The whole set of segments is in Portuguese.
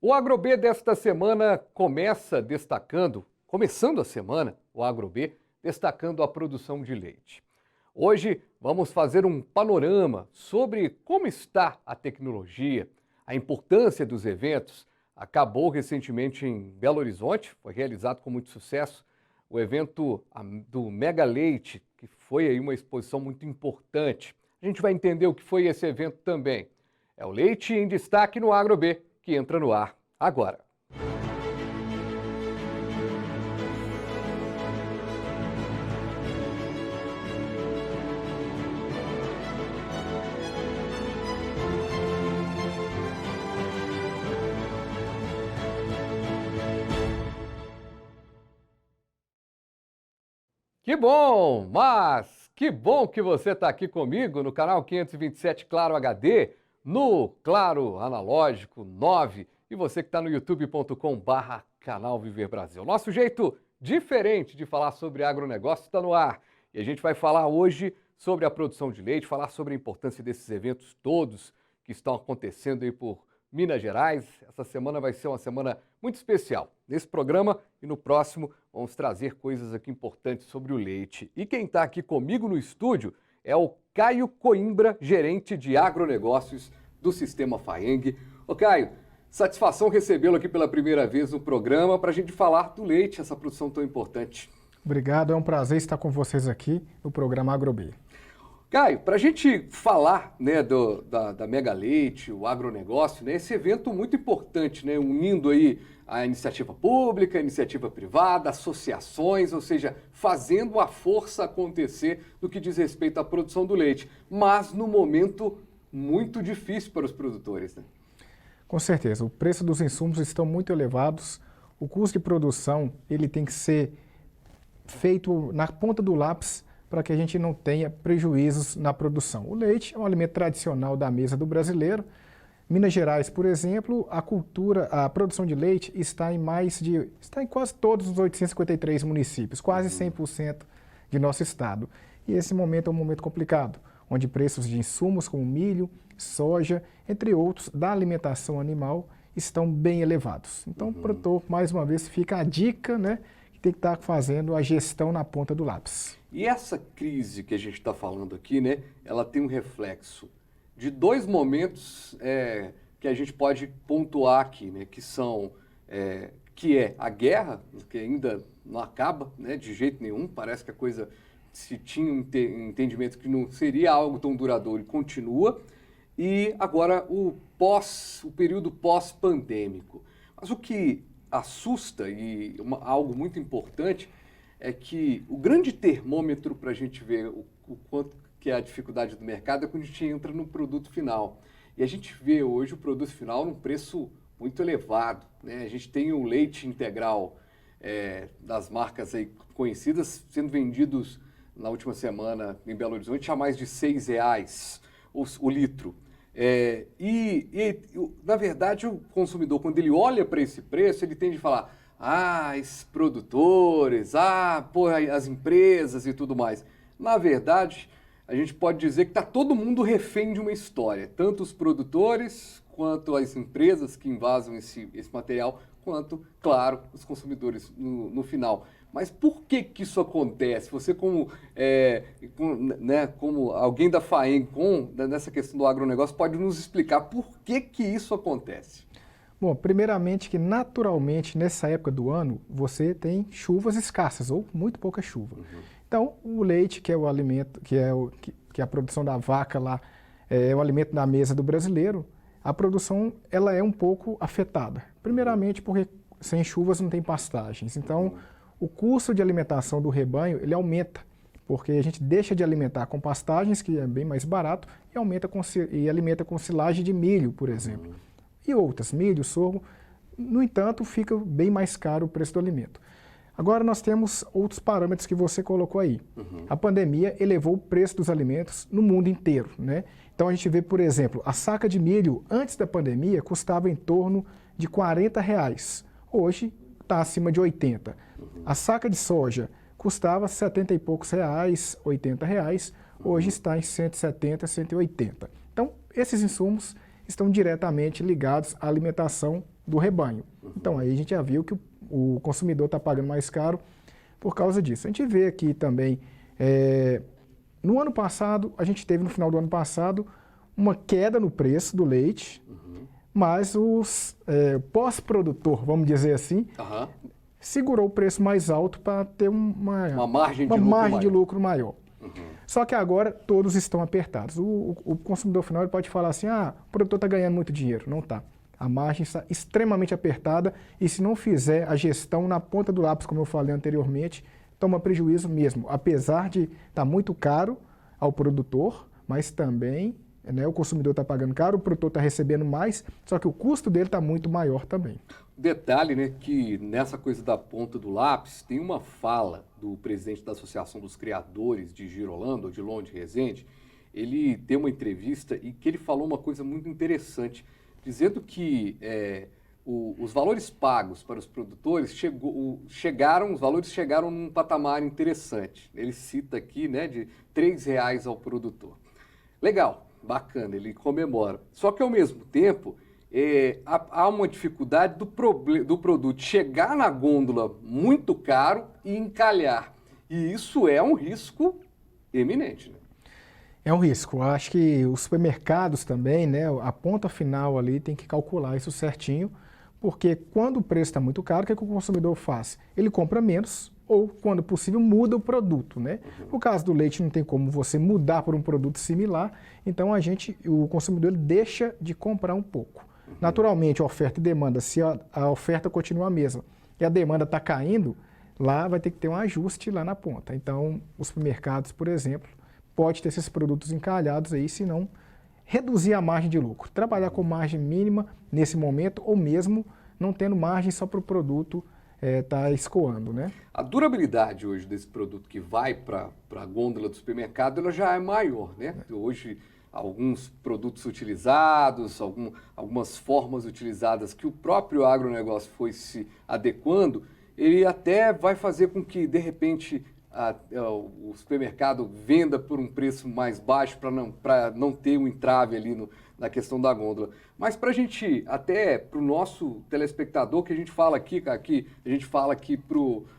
O AgroB desta semana começando a semana, o AgroB destacando a produção de leite. Hoje vamos fazer um panorama sobre como está a tecnologia, a importância dos eventos. Acabou recentemente em Belo Horizonte, foi realizado com muito sucesso o evento do Mega Leite, que foi aí uma exposição muito importante. A gente vai entender o que foi esse evento também. É o Leite em Destaque no AgroB, que entra no ar agora. Que bom, mas que bom que você está aqui comigo no canal 527 Claro HD, no Claro Analógico 9 e você que está no youtube.com/canal Viver Brasil. Nosso jeito diferente de falar sobre agronegócio está no ar e a gente vai falar hoje sobre a produção de leite, falar sobre a importância desses eventos todos que estão acontecendo aí por Minas Gerais. Essa semana vai ser uma semana muito especial. Nesse programa e no próximo vamos trazer coisas aqui importantes sobre o leite. E quem está aqui comigo no estúdio é o Caio Coimbra, gerente de agronegócios do Sistema Faeng. Ô Caio, satisfação recebê-lo aqui pela primeira vez no programa para a gente falar do leite, essa produção tão importante. Obrigado, é um prazer estar com vocês aqui no programa AgroB. Caio, para a gente falar da Mega Leite, o agronegócio, esse evento muito importante, unindo aí a iniciativa pública, a iniciativa privada, associações, ou seja, fazendo a força acontecer no que diz respeito à produção do leite, mas num momento muito difícil para os produtores. Com certeza, o preço dos insumos estão muito elevados, o custo de produção ele tem que ser feito na ponta do lápis para que a gente não tenha prejuízos na produção. O leite é um alimento tradicional da mesa do brasileiro. Minas Gerais, por exemplo, a produção de leite está em quase todos os 853 municípios, quase 100% de nosso estado. E esse momento é um momento complicado, onde preços de insumos como milho, soja, entre outros, da alimentação animal estão bem elevados. Então, produtor, mais uma vez, fica a dica, que tem que estar fazendo a gestão na ponta do lápis. E essa crise que a gente está falando aqui, ela tem um reflexo de dois momentos que a gente pode pontuar aqui, que é a guerra, que ainda não acaba, de jeito nenhum, parece que a coisa, se tinha um entendimento que não seria algo tão duradouro e continua, e agora o período pós-pandêmico. Mas o que assusta e algo muito importante é que o grande termômetro para a gente ver o quanto que é a dificuldade do mercado é quando a gente entra no produto final. E a gente vê hoje o produto final num preço muito elevado. A gente tem o leite integral das marcas aí conhecidas sendo vendidos na última semana em Belo Horizonte a mais de R$6 o litro. Na verdade, o consumidor, quando ele olha para esse preço, ele tende a falar: esses produtores, as empresas e tudo mais. Na verdade, a gente pode dizer que está todo mundo refém de uma história. Tanto os produtores, quanto as empresas que invasam esse material, quanto, claro, os consumidores no final. Mas por que isso acontece? Você como alguém da Faeng, nessa questão do agronegócio, pode nos explicar por que isso acontece? Bom, primeiramente que naturalmente nessa época do ano você tem chuvas escassas ou muito pouca chuva. Então o leite, que é o alimento, que é a produção da vaca lá, é o alimento da mesa do brasileiro, a produção ela é um pouco afetada. Primeiramente porque sem chuvas não tem pastagens. Então o custo de alimentação do rebanho ele aumenta, porque a gente deixa de alimentar com pastagens, que é bem mais barato, e alimenta com silagem de milho, por exemplo. E outras, milho, sorgo, no entanto, fica bem mais caro o preço do alimento. Agora nós temos outros parâmetros que você colocou aí. A pandemia elevou o preço dos alimentos no mundo inteiro, Então a gente vê, por exemplo, a saca de milho antes da pandemia custava em torno de R$40. Hoje está acima de 80. A saca de soja custava 70 e poucos reais, R$80. Hoje está em 170, 180. Então esses insumos estão diretamente ligados à alimentação do rebanho. Então aí a gente já viu que o consumidor está pagando mais caro por causa disso. A gente vê aqui também, no ano passado, a gente teve no final do ano passado uma queda no preço do leite, mas os pós-produtor, vamos dizer assim, segurou o preço mais alto para ter uma margem de lucro maior. Só que agora todos estão apertados. O consumidor final ele pode falar assim, o produtor está ganhando muito dinheiro. Não está. A margem está extremamente apertada e se não fizer a gestão na ponta do lápis, como eu falei anteriormente, toma prejuízo mesmo. Apesar de estar muito caro ao produtor, mas também o consumidor está pagando caro, o produtor está recebendo mais, só que o custo dele está muito maior também. Detalhe, né, que nessa coisa da ponta do lápis, tem uma fala do presidente da Associação dos Criadores de Girolando, Odilon de Rezende. Ele deu uma entrevista e que ele falou uma coisa muito interessante, dizendo que os valores pagos para os produtores os valores chegaram num patamar interessante. Ele cita aqui, né, de R$3 ao produtor. Legal, bacana, ele comemora. Só que ao mesmo tempo há uma dificuldade do produto chegar na gôndola muito caro e encalhar. E isso é um risco eminente, né? É um risco. Acho que os supermercados também, né, a ponta final ali tem que calcular isso certinho, porque quando o preço está muito caro, o que o consumidor faz? Ele compra menos ou, quando possível, muda o produto, né? No caso do leite, não tem como você mudar por um produto similar, então o consumidor ele deixa de comprar um pouco. Naturalmente, a oferta e demanda, se a oferta continua a mesma e a demanda está caindo, lá vai ter que ter um ajuste lá na ponta. Então, os supermercados, por exemplo, pode ter esses produtos encalhados aí, se não reduzir a margem de lucro. Trabalhar com margem mínima nesse momento ou mesmo não tendo margem só para o produto estar escoando, né? A durabilidade hoje desse produto que vai para a gôndola do supermercado, ela já é maior, né? Hoje, alguns produtos utilizados, algumas formas utilizadas que o próprio agronegócio foi se adequando, ele até vai fazer com que, de repente, o supermercado venda por um preço mais baixo para não ter um entrave ali na questão da gôndola. Mas para a gente, até para o nosso telespectador, que a gente fala aqui a gente fala aqui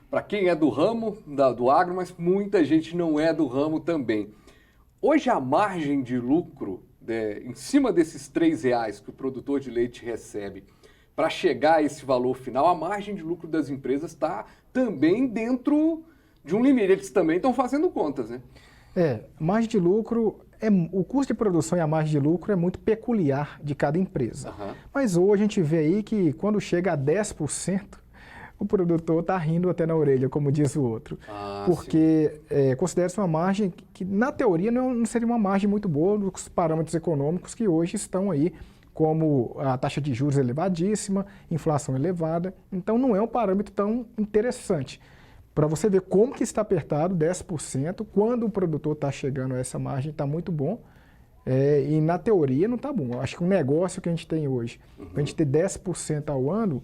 para quem é do ramo do agro, mas muita gente não é do ramo também. Hoje a margem de lucro, em cima desses R$3 que o produtor de leite recebe, para chegar a esse valor final, a margem de lucro das empresas está também dentro de um limite. Eles também estão fazendo contas, né? Margem de lucro, o custo de produção e a margem de lucro é muito peculiar de cada empresa. Mas hoje a gente vê aí que quando chega a 10%, o produtor está rindo até na orelha, como diz o outro. Porque considera-se uma margem que, na teoria, não seria uma margem muito boa dos parâmetros econômicos que hoje estão aí, como a taxa de juros elevadíssima, inflação elevada. Então, não é um parâmetro tão interessante. Para você ver como que está apertado, 10%, quando o produtor está chegando a essa margem, está muito bom. E na teoria não está bom. Eu acho que o negócio que a gente tem hoje, para a gente ter 10% ao ano,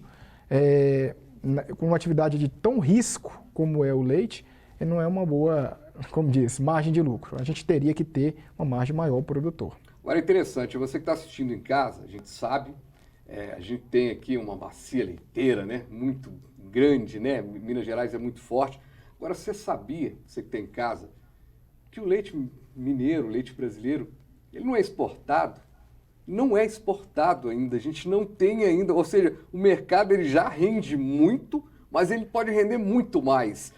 com uma atividade de tão risco como é o leite, não é uma boa, como diz, margem de lucro. A gente teria que ter uma margem maior ao produtor. Agora é interessante, você que está assistindo em casa, a gente sabe, a gente tem aqui uma bacia leiteira, né, muito grande, né, Minas Gerais é muito forte. Agora você sabia, você que tem em casa, que o leite mineiro, o leite brasileiro, ele não é exportado? Não é exportado ainda, a gente não tem ainda, ou seja, o mercado ele já rende muito, mas ele pode render muito mais.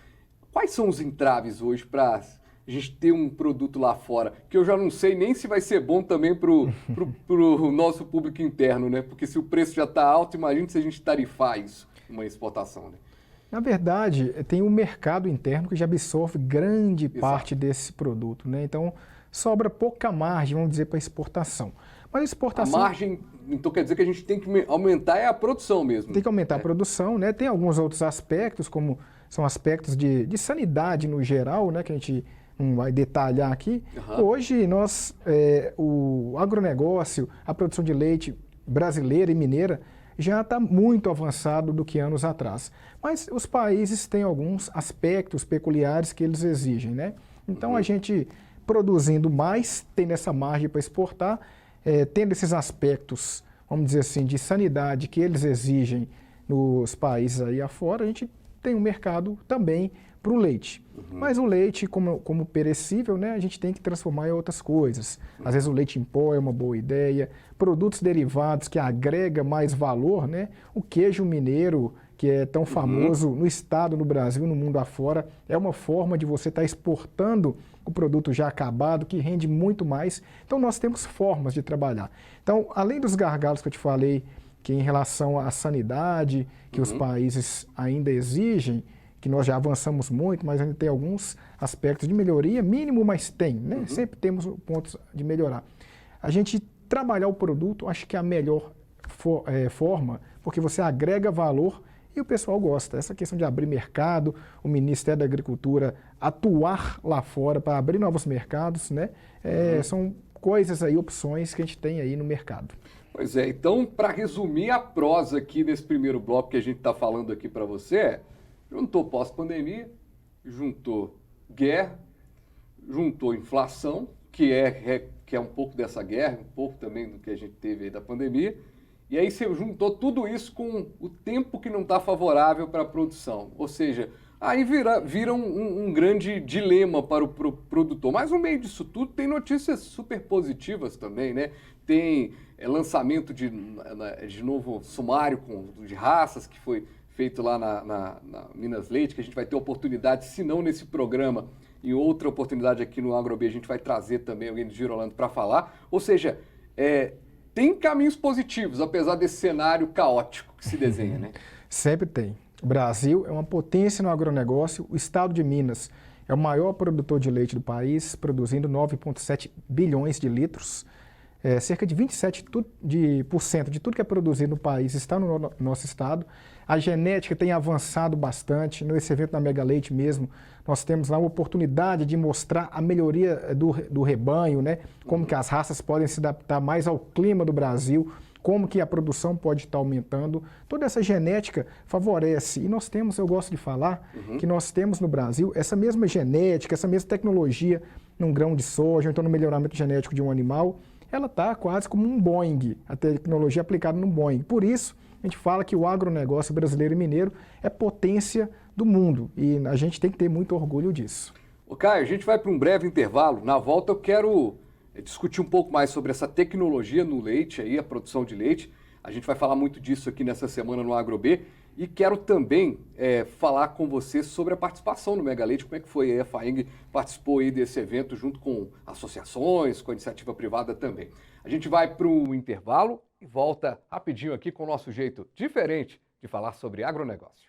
Quais são os entraves hoje para a gente ter um produto lá fora, que eu já não sei nem se vai ser bom também para o nosso público interno, né? Porque se o preço já está alto, imagina se a gente tarifar isso, uma exportação, né? Na verdade, tem um mercado interno que já absorve grande parte desse produto, né? Então, sobra pouca margem, vamos dizer, para exportação. Mas a exportação... A margem, então quer dizer que a gente tem que aumentar a produção mesmo. Tem que aumentar a produção, né? Tem alguns outros aspectos, como são aspectos de sanidade no geral, né? Que a gente não vai detalhar aqui. Hoje, o agronegócio, a produção de leite brasileira e mineira, já está muito avançado do que anos atrás. Mas os países têm alguns aspectos peculiares que eles exigem, né? Então, a gente produzindo mais, tendo essa margem para exportar, tendo esses aspectos vamos dizer assim, de sanidade que eles exigem nos países aí afora, a gente tem um mercado também para o leite. Mas o leite, como perecível, né, a gente tem que transformar em outras coisas. Às vezes o leite em pó é uma boa ideia, produtos derivados que agregam mais valor, né? O queijo mineiro, que é tão famoso no estado, no Brasil, no mundo afora, é uma forma de você estar exportando o produto já acabado, que rende muito mais. Então nós temos formas de trabalhar. Então, além dos gargalos que eu te falei, que em relação à sanidade, que os países ainda exigem, que nós já avançamos muito, mas ainda tem alguns aspectos de melhoria, mínimo, mas tem, né? Sempre temos pontos de melhorar. A gente trabalhar o produto, acho que é a melhor forma, porque você agrega valor e o pessoal gosta. Essa questão de abrir mercado, o Ministério da Agricultura atuar lá fora para abrir novos mercados, né? São coisas aí, opções que a gente tem aí no mercado. Pois é, então, para resumir a prosa aqui nesse primeiro bloco que a gente está falando aqui para você, juntou pós-pandemia, juntou guerra, juntou inflação, que é um pouco dessa guerra, um pouco também do que a gente teve aí da pandemia, e aí você juntou tudo isso com o tempo que não está favorável para a produção. Ou seja, aí vira um grande dilema para o produtor. Mas no meio disso tudo tem notícias super positivas também, né? Tem lançamento de novo sumário de raças que foi feito lá na Minas Leite, que a gente vai ter oportunidade, se não nesse programa, em outra oportunidade aqui no AgroB, a gente vai trazer também alguém do Girolando para falar. Ou seja, tem caminhos positivos, apesar desse cenário caótico que se desenha, né? Sempre tem. O Brasil é uma potência no agronegócio. O estado de Minas é o maior produtor de leite do país, produzindo 9,7 bilhões de litros. Cerca de 27% de tudo que é produzido no país está no nosso estado. A genética tem avançado bastante. Nesse evento da Mega Leite mesmo, nós temos lá uma oportunidade de mostrar a melhoria do rebanho, né? Como que as raças podem se adaptar mais ao clima do Brasil, como que a produção pode estar aumentando. Toda essa genética favorece. E nós temos, eu gosto de falar, que nós temos no Brasil essa mesma genética, essa mesma tecnologia num grão de soja, ou então no melhoramento genético de um animal. Ela está quase como um Boeing, a tecnologia aplicada no Boeing. Por isso, a gente fala que o agronegócio brasileiro e mineiro é potência do mundo e a gente tem que ter muito orgulho disso. Ô Caio, a gente vai para um breve intervalo. Na volta eu quero discutir um pouco mais sobre essa tecnologia no leite, aí, a produção de leite. A gente vai falar muito disso aqui nessa semana no AgroB. E quero também falar com você sobre a participação no Mega Leite, como é que foi aí, a FAENG participou aí desse evento junto com associações, com a iniciativa privada também. A gente vai para o intervalo e volta rapidinho aqui com o nosso jeito diferente de falar sobre agronegócio.